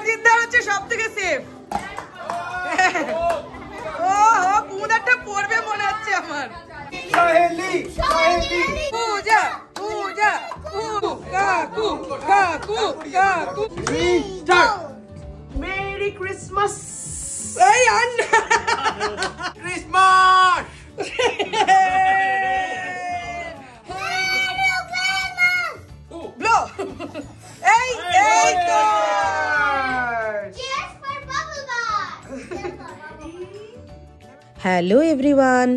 কুমারজিৎ দা হচ্ছে সবথেকে সেফ। ও কুমুদারটা পড়বে মনে হচ্ছে আমার। সহেলি সহেলি পূজা পূজা কাকু কাকু কাকু মেরি ক্রিসমাস এই আন্না ক্রিসমাস ব্লো এই এই তো হ্যালো এভরিওয়ান,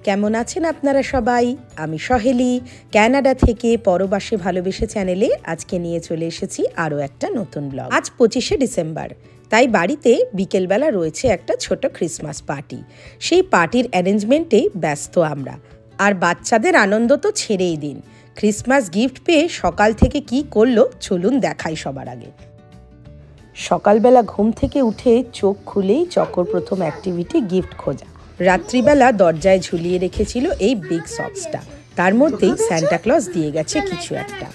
কেমন আছেন আপনারা সবাই? আমি সহেলি কানাডা থেকে পরবাসে ভালোবেসে চ্যানেলে আজকে নিয়ে চলে এসেছি আরও একটা নতুন ব্লগ। আজ 25শে ডিসেম্বর, তাই বাড়িতে বিকেলবেলা রয়েছে একটা ছোট ক্রিসমাস পার্টি। সেই পার্টির অ্যারেঞ্জমেন্টে ব্যস্ত আমরা। আর বাচ্চাদের আনন্দ তো ছেড়েই দিন, ক্রিসমাস গিফট পেয়ে সকাল থেকে কি করলো চলুন দেখাই সবার আগে। সকালবেলা ঘুম থেকে উঠে চোখ খুলেই চকর প্রথম অ্যাক্টিভিটি গিফট খোঁজা। রাত্রিবেলা দরজায় ঝুলিয়ে রেখেছিল এই বিগ সক্সটা, তার মধ্যেই সান্টা ক্লজ দিয়ে গেছে কিছু একটা।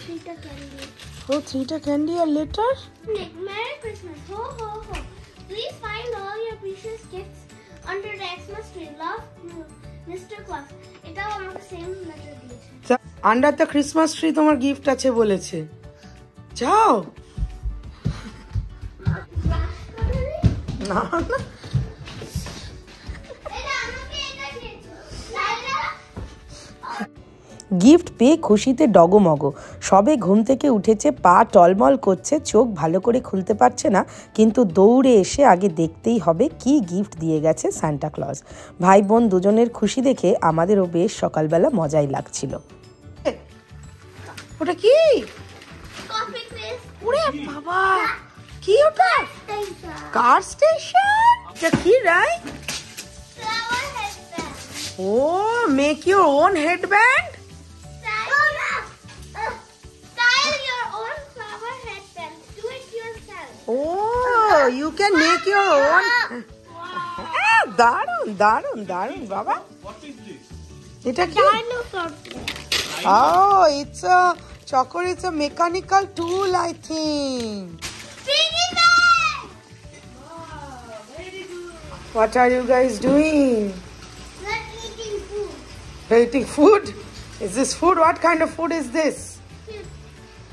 ও 3টা candy R letter. Merry Christmas. Ho ho ho. Please find all your precious gifts under the Xmas tree. Love, Mr. Claus. এটাও আমাকে সেম লেটার দিয়েছে। আন্ডার দ্য ক্রিসমাস ট্রি তোমার গিফট আছে বলেছে, যাও। না না গিফট পেয়ে খুশিতে ডগমগ। সবে ঘুম থেকে উঠেছে, পা টলমল করছে, চোখ ভালো করে খুলতে পারছে না, কিন্তু দৌড়ে এসে আগে দেখতেই হবে কি গিফট দিয়ে গেছে সান্টা ক্লজ। ভাই বোন দুজনের খুশি দেখে আমাদেরও বেশ সকালবেলা মজাই লাগছিল। ওটা কি? Coffee please. ওরে বাবা, কি ওটা? Car station? এটা কি রাই? Flower headband. ও make your own headband. Style your own flower headband. Do it yourself. Oh, you can make your own. দারুন দারুন দারুন বাবা। এটা কি? Oh, it's a Chokor. It's a mechanical tool, I think. Piggy bank. What are you guys doing? We're eating food. Eating food? Is this food? What kind of food is this?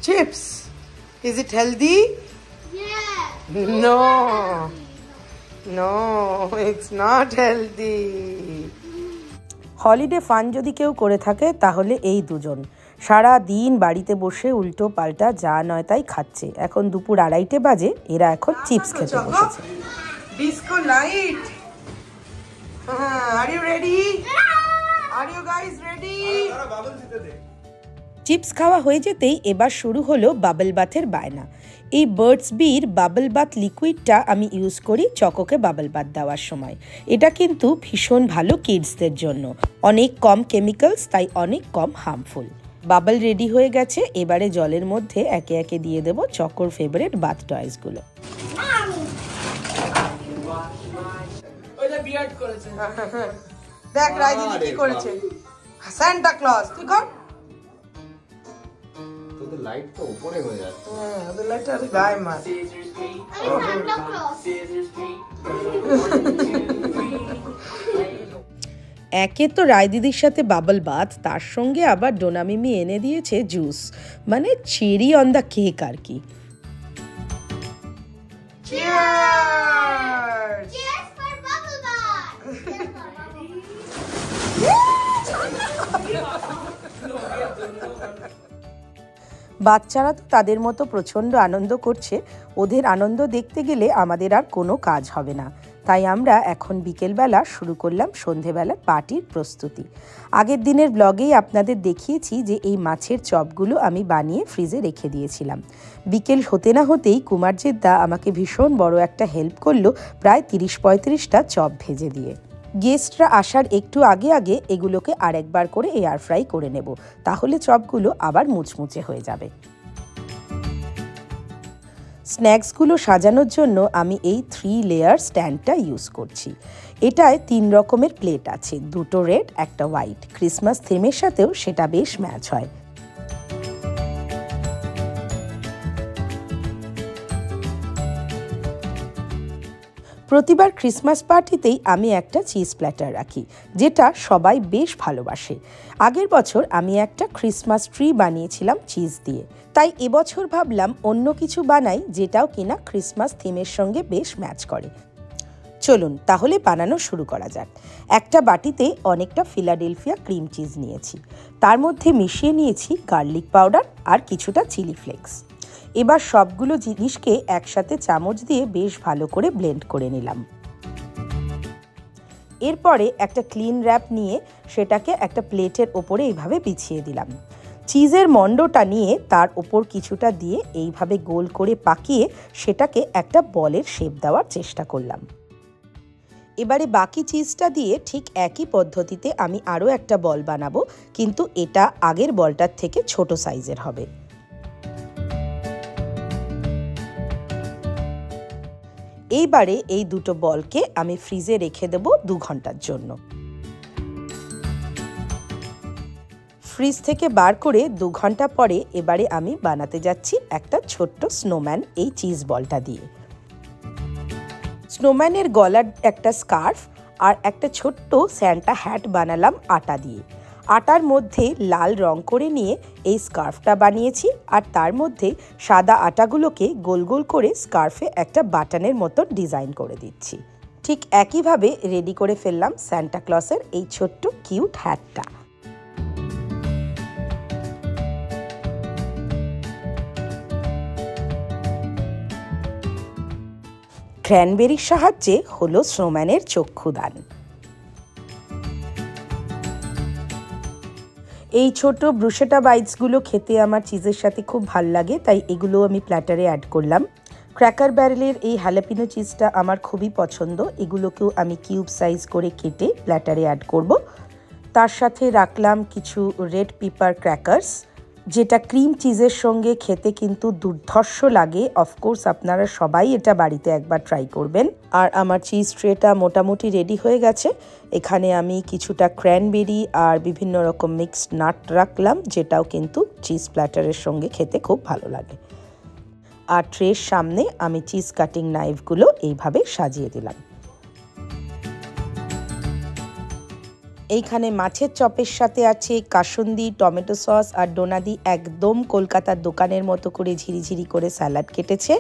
Chips. Is it healthy? Yeah. No. No, it's not healthy. Holiday fun যদি কেউ করে থাকে তাহলে এই দুজন। সারা দিন বাড়িতে বসে উল্টো পাল্টা যা নয় তাই খাচ্ছে। এখন দুপুর 2:30 বাজে, এরা এখন চিপস খেতে বসেছে। Disco light. Are you ready? Are you guys ready? Chips খাওয়া হয়ে যেতেই এবার শুরু হলো বাবল বাথের বায়না। এই বার্ডস বির বাবল বাথ লিকুইডটা আমি ইউজ করি চকোকে বাবল বাথ দেওয়ার সময়। এটা কিন্তু ভীষণ ভালো কিডসদের জন্য, অনেক কম কেমিক্যালস, তাই অনেক কম হার্মফুল। বাবল রেডি হয়ে গেছে, এবারে জলের মধ্যে একে একে দিয়ে দেবো চকোর ফেভারিট বাথ টয়েসগুলো। দেখ রাই দিদি কি করেছে, সান্টা ক্লজ। তুই কর। তোদের লাইট তো উপরে হয়ে যাচ্ছে। হ্যাঁ, ওদের লাইট আর গায়ে মার। Santa Claus. একে তো রায় দিদির সাথে বাবল বাথ, তার সঙ্গে আবার ডোনা মিমি এনে দিয়েছে জুস, মানে চেরি অন দ্য কেক আর কি। Cheers! Cheers for bubble bath. বাচ্চারা তো তাদের মতো প্রচণ্ড আনন্দ করছে, ওদের আনন্দ দেখতে গেলে আমাদের আর কোনো কাজ হবে না। তাই আমরা এখন বিকেলবেলা শুরু করলাম সন্ধেবেলার পার্টির প্রস্তুতি। আগের দিনের ব্লগেই আপনাদের দেখিয়েছি যে এই মাছের চপগুলো আমি বানিয়ে ফ্রিজে রেখে দিয়েছিলাম। বিকেল হতে না হতেই কুমারজিৎ দা আমাকে ভীষণ বড় একটা হেল্প করলো, প্রায় 30-35টা চপ ভেজে দিয়ে। গেস্টরা আসার একটু আগে আগে এগুলোকে আরেকবার করে এয়ার ফ্রাই করে নেব, তাহলে চপগুলো আবার মুচমুচে হয়ে যাবে। স্ন্যাক্সগুলো সাজানোর জন্য আমি এই 3 লেয়ার স্ট্যান্ডটা ইউজ করছি। এটায় 3 রকমের প্লেট আছে, 2টো রেড, একটা হোয়াইট। ক্রিসমাস থিমের সাথেও সেটা বেশ ম্যাচ হয়। প্রতিবার ক্রিসমাস পার্টিতেই আমি একটা চিজ প্ল্যাটার রাখি, যেটা সবাই বেশ ভালোবাসে। আগের বছর আমি একটা ক্রিসমাস ট্রি বানিয়েছিলাম চিজ দিয়ে, তাই এবছর ভাবলাম অন্য কিছু বানাই যেটাও কিনা ক্রিসমাস থিমের সঙ্গে বেশ ম্যাচ করে। চলুন তাহলে বানানো শুরু করা যাক। একটা বাটিতে অনেকটা ফিলাডেলফিয়া ক্রিম চিজ নিয়েছি, তার মধ্যে মিশিয়ে নিয়েছি গার্লিক পাউডার আর কিছুটা চিলি ফ্লেক্স। এবার সবগুলো জিনিসকে একসাথে চামচ দিয়ে বেশ ভালো করে ব্লেন্ড করে নিলাম। এরপরে একটা ক্লিন র্যাপ নিয়ে সেটাকে একটা প্লেটের ওপরে এইভাবে বিছিয়ে দিলাম। চিজের মণ্ডটা নিয়ে তার ওপর কিছুটা দিয়ে এইভাবে গোল করে পাকিয়ে সেটাকে একটা বলের শেপ দেওয়ার চেষ্টা করলাম। এবারে বাকি চিজটা দিয়ে ঠিক একই পদ্ধতিতে আমি আরও একটা বল বানাবো, কিন্তু এটা আগের বলটার থেকে ছোট সাইজের হবে। এইবারে এই দুটো বলকে আমি ফ্রিজে রেখে দেব 2 ঘন্টার জন্য। ফ্রিজ থেকে বার করে 2 ঘন্টা পরে এবারে আমি বানাতে যাচ্ছি একটা ছোট্ট স্নোম্যান এই চিজ বলটা দিয়ে। স্নোম্যানের গলার একটা স্কার্ফ আর একটা ছোট্ট স্যান্টা হ্যাট বানালাম আটা দিয়ে। আটার মধ্যে লাল রং করে নিয়ে এই স্কার্ফটা বানিয়েছি, আর তার মধ্যে সাদা আটাগুলোকে গোল গোল করে স্কার্ফে একটা বাটনের মতো ডিজাইন করে দিচ্ছি। ঠিক একইভাবে রেডি করে ফেললাম সান্টা ক্লসের এই ছোট্ট কিউট হ্যাটটা। ক্র্যানবেরির সাহায্যে হলো স্নোম্যানের চক্ষুদান। এই ছোট ব্রুশেটা বাইটসগুলো খেতে আমার চিজের সাথে খুব ভাল লাগে, তাই এগুলো আমি প্ল্যাটারে অ্যাড করলাম। ক্র্যাকার ব্যারেলের এই হ্যালাপিনো চিজটা আমার খুবই পছন্দ, এগুলোকেও আমি কিউব সাইজ করে কেটে প্ল্যাটারে অ্যাড করব। তার সাথে রাখলাম কিছু রেড পেপার ক্র্যাকার্স, যেটা ক্রিম চিজের সঙ্গে খেতে কিন্তু দুর্ধর্ষ লাগে। অফকোর্স আপনারা সবাই এটা বাড়িতে একবার ট্রাই করবেন। আর আমার চিজ ট্রেটা মোটামুটি রেডি হয়ে গেছে। এখানে আমি কিছুটা ক্র্যানবেরি আর বিভিন্ন রকম মিক্সড নাট রাখলাম, যেটাও কিন্তু চিজ প্ল্যাটারের সঙ্গে খেতে খুব ভালো লাগে। আর ট্রের সামনে আমি চিজ কাটিং নাইফগুলো এইভাবে সাজিয়ে দিলাম। এইখানে মাছের চপের সাথে আছে কাসুন্দি, টমেটো সস আর ডোনাদি একদম কলকাতার দোকানের মতো করে ঝিরিঝিরি করে স্যালাড কেটেছে।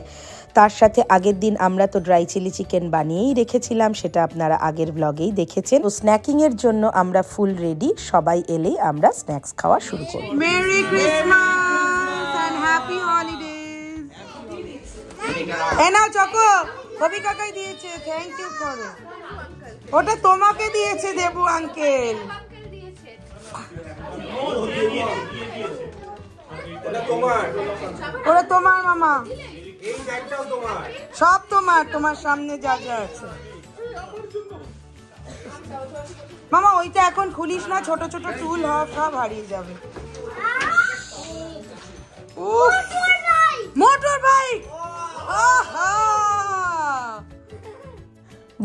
তার সাথে আগের দিন আমরা তো ড্রাই চিলি চিকেন বানিয়েই রেখেছিলাম, সেটা আপনারা আগের ব্লগেই দেখেছেন। তো স্ন্যাকিংয়ের জন্য আমরা ফুল রেডি, সবাই এলেই আমরা স্ন্যাক্স খাওয়া শুরু করব। Merry Christmas and happy holidays. এই নাও চকো, কবি কাকাই দিয়েছে, থ্যাংক ইউ করো। ওটা তোমাকে দিয়েছে দেবু আঙ্কেল। ওটা তোমার মামা, সব তোমার, তোমার সামনে যা যা আছে। মামা ওইটা এখন খুলিস না, ছোট ছোট টুল সব হারিয়ে যাবে। মোটর বাইক,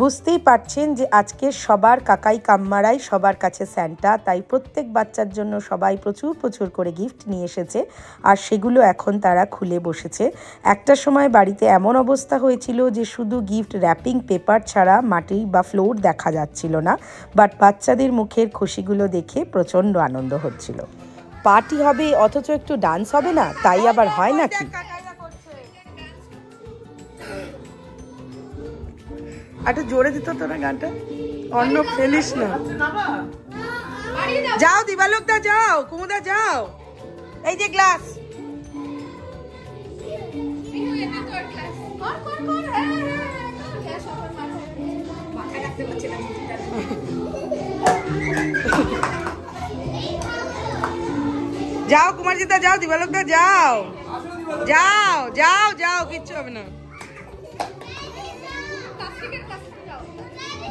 বুঝতেই পারছেন যে আজকে সবার কাকাই কাম্মারাই সবার কাছে স্যান্টা, তাই প্রত্যেক বাচ্চার জন্য সবাই প্রচুর প্রচুর করে গিফট নিয়ে এসেছে, আর সেগুলো এখন তারা খুলে বসেছে। একটা সময় বাড়িতে এমন অবস্থা হয়েছিল যে শুধু গিফট র্যাপিং পেপার ছাড়া মাটি বা ফ্লোর দেখা যাচ্ছিল না, বাট বাচ্চাদের মুখের খুশিগুলো দেখে প্রচণ্ড আনন্দ হচ্ছিল। পার্টি হবে অথচ একটু ডান্স হবে না, তাই আবার হয় নাকি? একটু জোরে দিত তোরা গানটা, অন্য ফেলিস না। যাও দিবালোক দা, যাও কুমুদা, যাও। এই যে গ্লাস, যাও কুমারজিদা, যাও দিবালোক দা, যাও যাও যাও যাও, কিচ্ছু হবে না,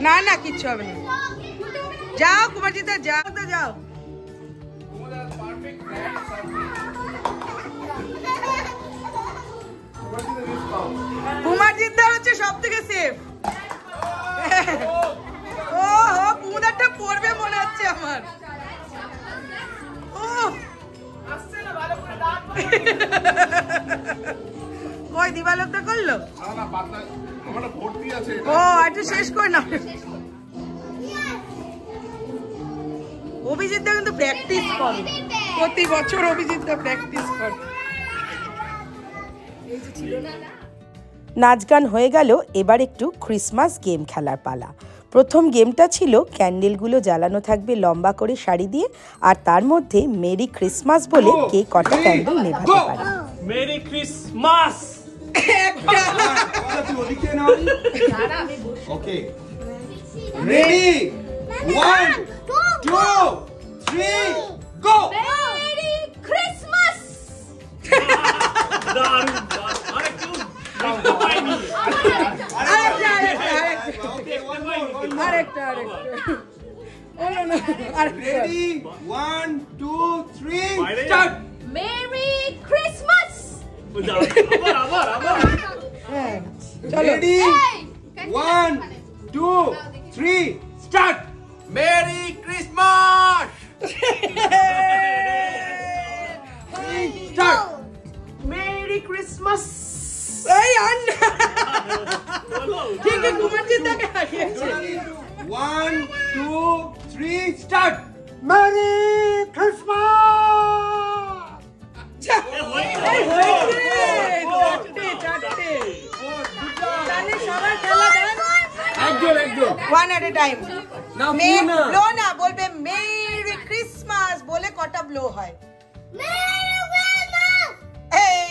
না না কিচ্ছু হবে না, যাও কুমারজিদা, যাও যাও। কুমারজিদা হচ্ছে সব থেকে সেফ। ও কুমুদারটা পড়বে মনে হচ্ছে আমার। ওই দিবালোকটা করলো, ও একটু শেষ করে না। অভিজিৎদা কিন্তু প্র্যাকটিস করে, প্রতি বছর অভিজিৎদা প্র্যাকটিস করে। নাচ গান হয়ে গেল, এবার একটু ক্রিসমাস গেম খেলার পালা। প্রথম গেমটা ছিল ক্যান্ডেলগুলো জ্বালানো থাকবে লম্বা করে সারি দিয়ে, আর তার মধ্যে মেরি ক্রিসমাস বলে কে কটা ক্যান্ডেল নেভাতে পারে। Merry Christmas. Okay ready 1 2 3 go. Merry Christmas. Ready 1 2 3 start. Merry Christmas. Ready 1 2 3 start. Merry Christmas. Start. Merry Christmas. এই আন্না ঠিক আছে, কুমারজিদাকে হারিয়েছে। 1 2 3 স্টার্ট। Merry Christmas. এই হয়েছে চারটে। তাহলে সবাই খেলা দেন একজন ওয়ান এট এ টাইম। না ব্লো না, বলবে মেরি ক্রিসমাস বলে কটা ব্লো হয়। এই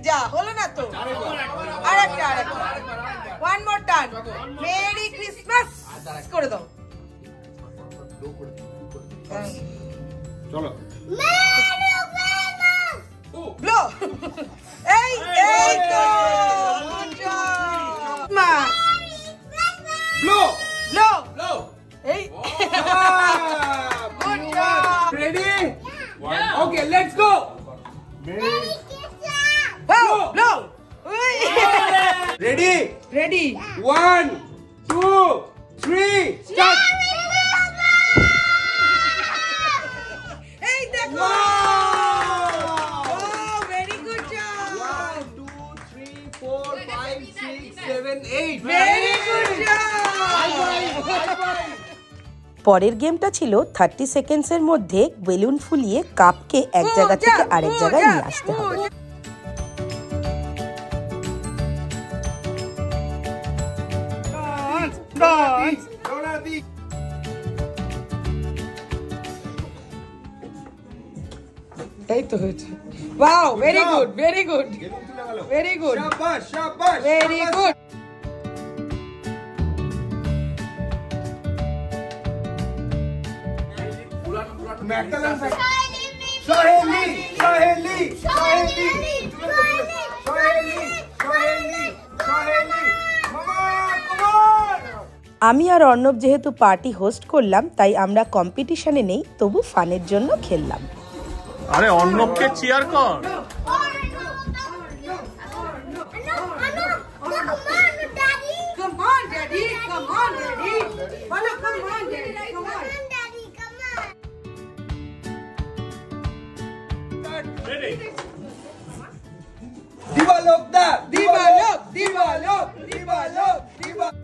যা হলো না তো, আরেকটা one more turn. Merry Christmas করে দাও। চলো ব্লো। এই এই তো মা ব্লো ব্লো ব্লো। এই ready okay let's go. Blow. Ready ready 1 2 3 start. এই দেখো। Very good job. 1 2 3 4 5 6 7 8 very good job. পরের গেমটা ছিল 30 সেকেন্ডসের মধ্যে বেলুন ফুলিয়ে কাপকে এক জায়গা থেকে আরেক জায়গায় নিয়ে আসতে হবে। এই তো হয়েছে। Wow, very good very good very good শাবাশ শাবাশ ভেরি গুড। সোহেলি সোহেলি সোহেলি সোহেলি সোহেলি সোহেলি মামা কাম অন। আমি আর অর্ণব যেহেতু পার্টি হোস্ট করলাম, তাই আমরা কম্পিটিশনে নেই, তবু ফানের জন্য খেললাম। আরে অর্ণবকে চিয়ার কর। Come on, Daddy. Come on, Daddy. Bolo, come on, Daddy. Come on. Dibalok দা Dibalok, Dibalok, Dibalok, Dibalok.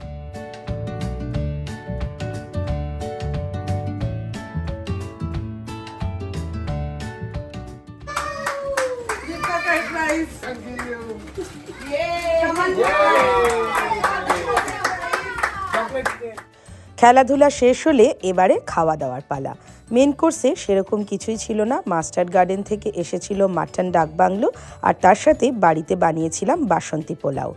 You got that prize. Thank you. Yay. Come on, খেলাধুলা শেষ হলে এবারে খাওয়া দাওয়ার পালা। মেন কোর্সে সেরকম কিছুই ছিল না। মাস্টার্ড গার্ডেন থেকে এসেছিল মাটন ডাক বাংলো, আর তার সাথে বাড়িতে বানিয়েছিলাম বাসন্তী পোলাও।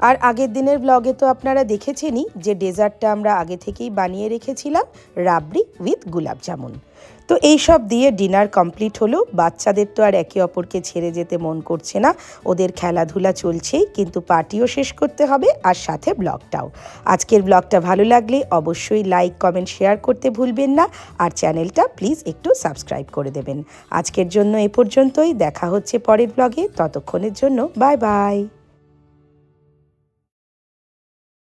আর আগের দিনের ব্লগে তো আপনারা দেখেছেনই যে ডেজার্টটা আমরা আগে থেকেই বানিয়ে রেখেছিলাম, রাবড়ি উইথ গোলাপ জামুন। তো এই সব দিয়ে ডিনার কমপ্লিট হলো। বাচ্চাদের তো আর একে অপরকে ছেড়ে যেতে মন করছে না, ওদের খেলাধুলা চলছেই, কিন্তু পার্টিও শেষ করতে হবে আর সাথে ব্লগটাও। আজকের ব্লগটা ভালো লাগলে অবশ্যই লাইক কমেন্ট শেয়ার করতে ভুলবেন না, আর চ্যানেলটা প্লিজ একটু সাবস্ক্রাইব করে দেবেন। আজকের জন্য এ পর্যন্তই, দেখা হচ্ছে পরের ব্লগে, ততক্ষণের জন্য বাই বাই।